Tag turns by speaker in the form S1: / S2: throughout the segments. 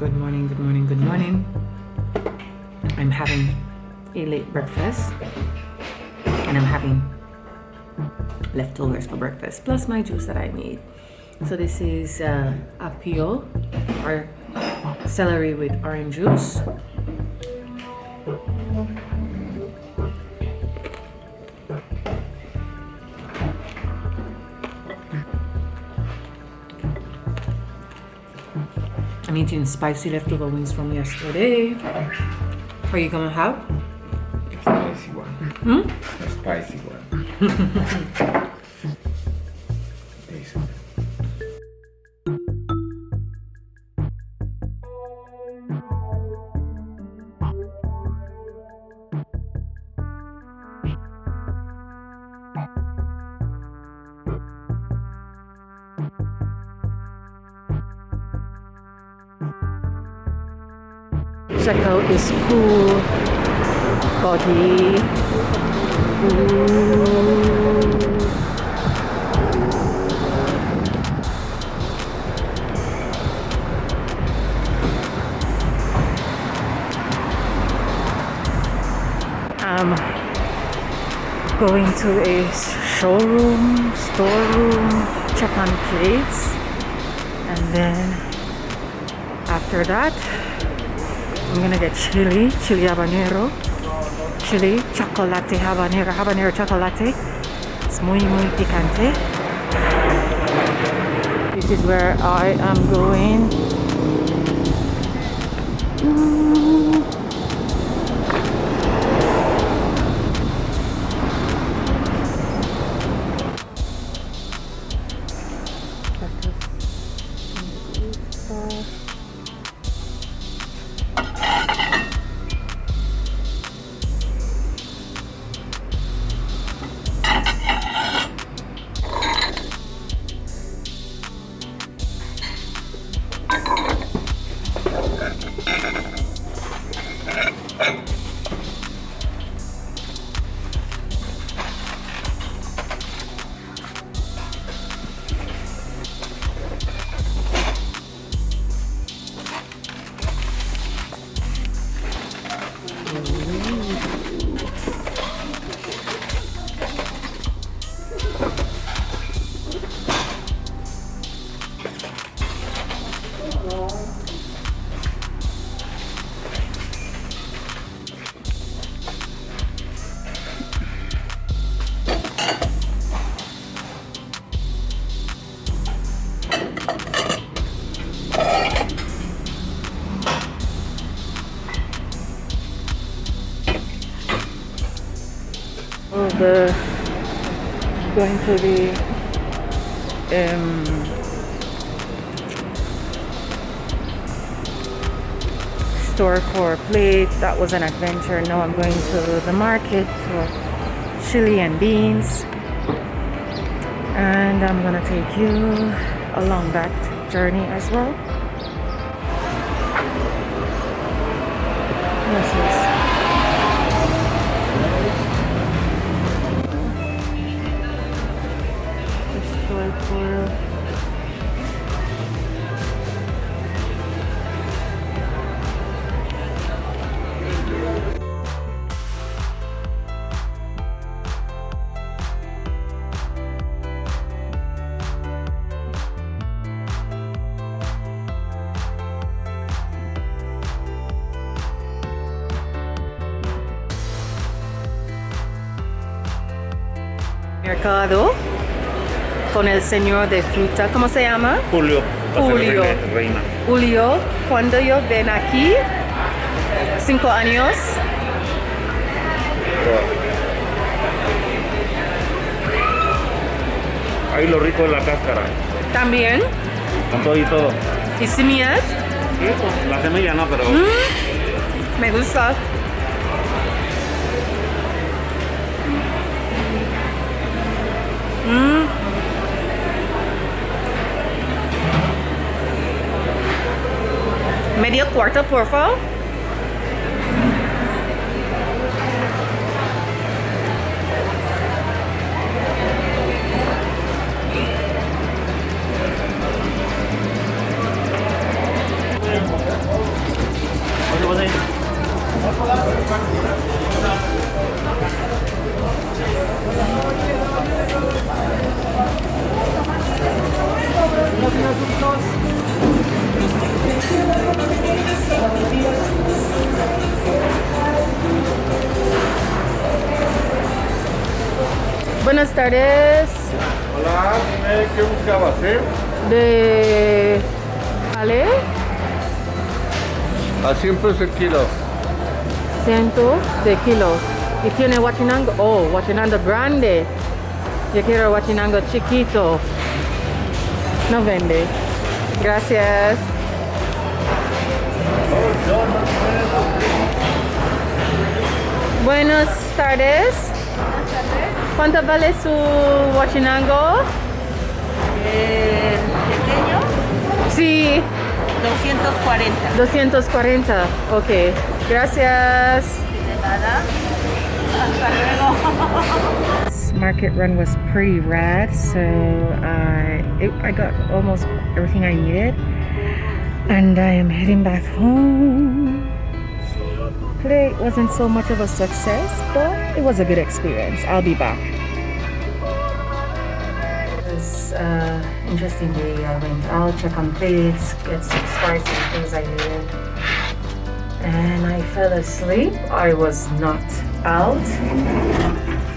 S1: Good morning, good morning, good morning. I'm having a late breakfast and I'm having leftovers for breakfast plus my juice that I made. So this is apio or celery with orange juice. I'm eating spicy leftover wings from yesterday. Are you gonna have?
S2: Spicy one. A spicy one. Decent.
S1: Check out this cool body. Ooh. I'm going to a storeroom, check on plates, and then after that I'm gonna get chili habanero, chili chocolate habanero chocolate. It's muy picante. This is where I am going. Going to the store for a plate. That was an adventure. Now I'm going to the market for chili and beans, and I'm gonna take you along that journey as well. Yes. Mercado con el señor de fruta, ¿cómo se llama?
S2: Julio. Reina.
S1: Julio, cuando yo ven aquí, 5 años.
S2: Ahí lo rico es la cáscara.
S1: También.
S2: Con todo y todo.
S1: ¿Y semillas?
S2: Sí, pues, la semilla no, pero...
S1: Me gusta. Medio cuarto, por favor. Buenas tardes.
S2: Hola, dime qué buscabas,
S1: De Ale,
S2: A 100 pesos el kilo.
S1: 100 de kilo. Y tiene guachinango. Oh, guachinango grande. Yo quiero guachinango chiquito. No vende. Gracias. Buenas tardes. ¿Cuánto vale su guachinango?
S3: Pequeño,
S1: Sí,
S3: 240.
S1: 240. Ok, gracias.
S3: De nada. Hasta luego.
S1: This market run was pretty rad, so I got almost everything I needed, and I am heading back home. Today wasn't so much of a success, but it was a good experience. I'll be back. It was an interesting day. I went out, check on plates, get some spices and things I needed, and I fell asleep. I was knocked out,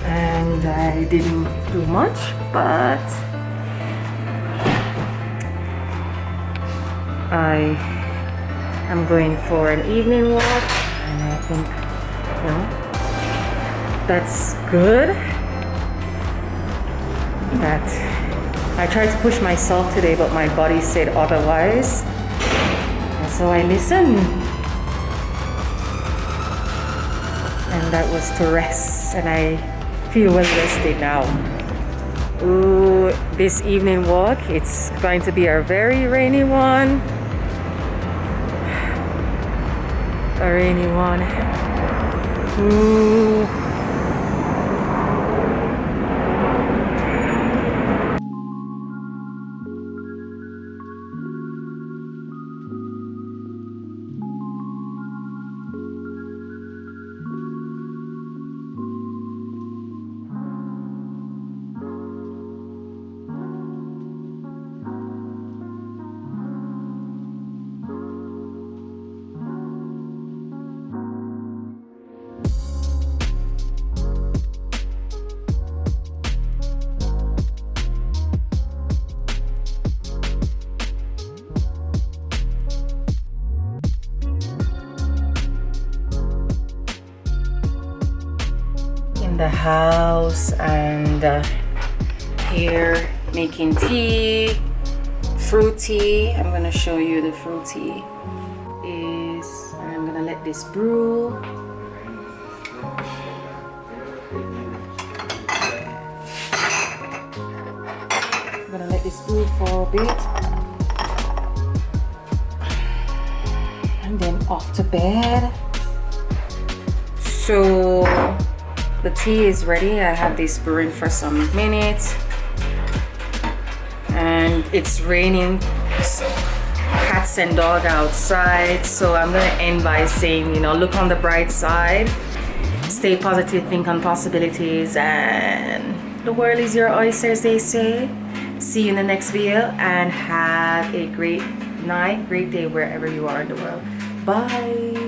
S1: and I didn't do much, but I am going for an evening walk, and I think, you know, that's good. That I tried to push myself today, but my body said otherwise, and so I listened. And that was to rest, and I feel well rested now. Ooh, this evening walk, it's going to be a very rainy one. A rainy one. Ooh. In the house, and here making tea, fruit tea. I'm gonna show you the fruit tea is, and I'm gonna let this brew. I'm gonna let this brew for a bit, and then off to bed. So the tea is ready. I have this brewing for some minutes, and it's raining cats and dog outside, so I'm gonna end by saying, you know, look on the bright side, stay positive, think on possibilities, and the world is your oyster, as they say. See you in the next video, and have a great night, great day wherever you are in the world. Bye.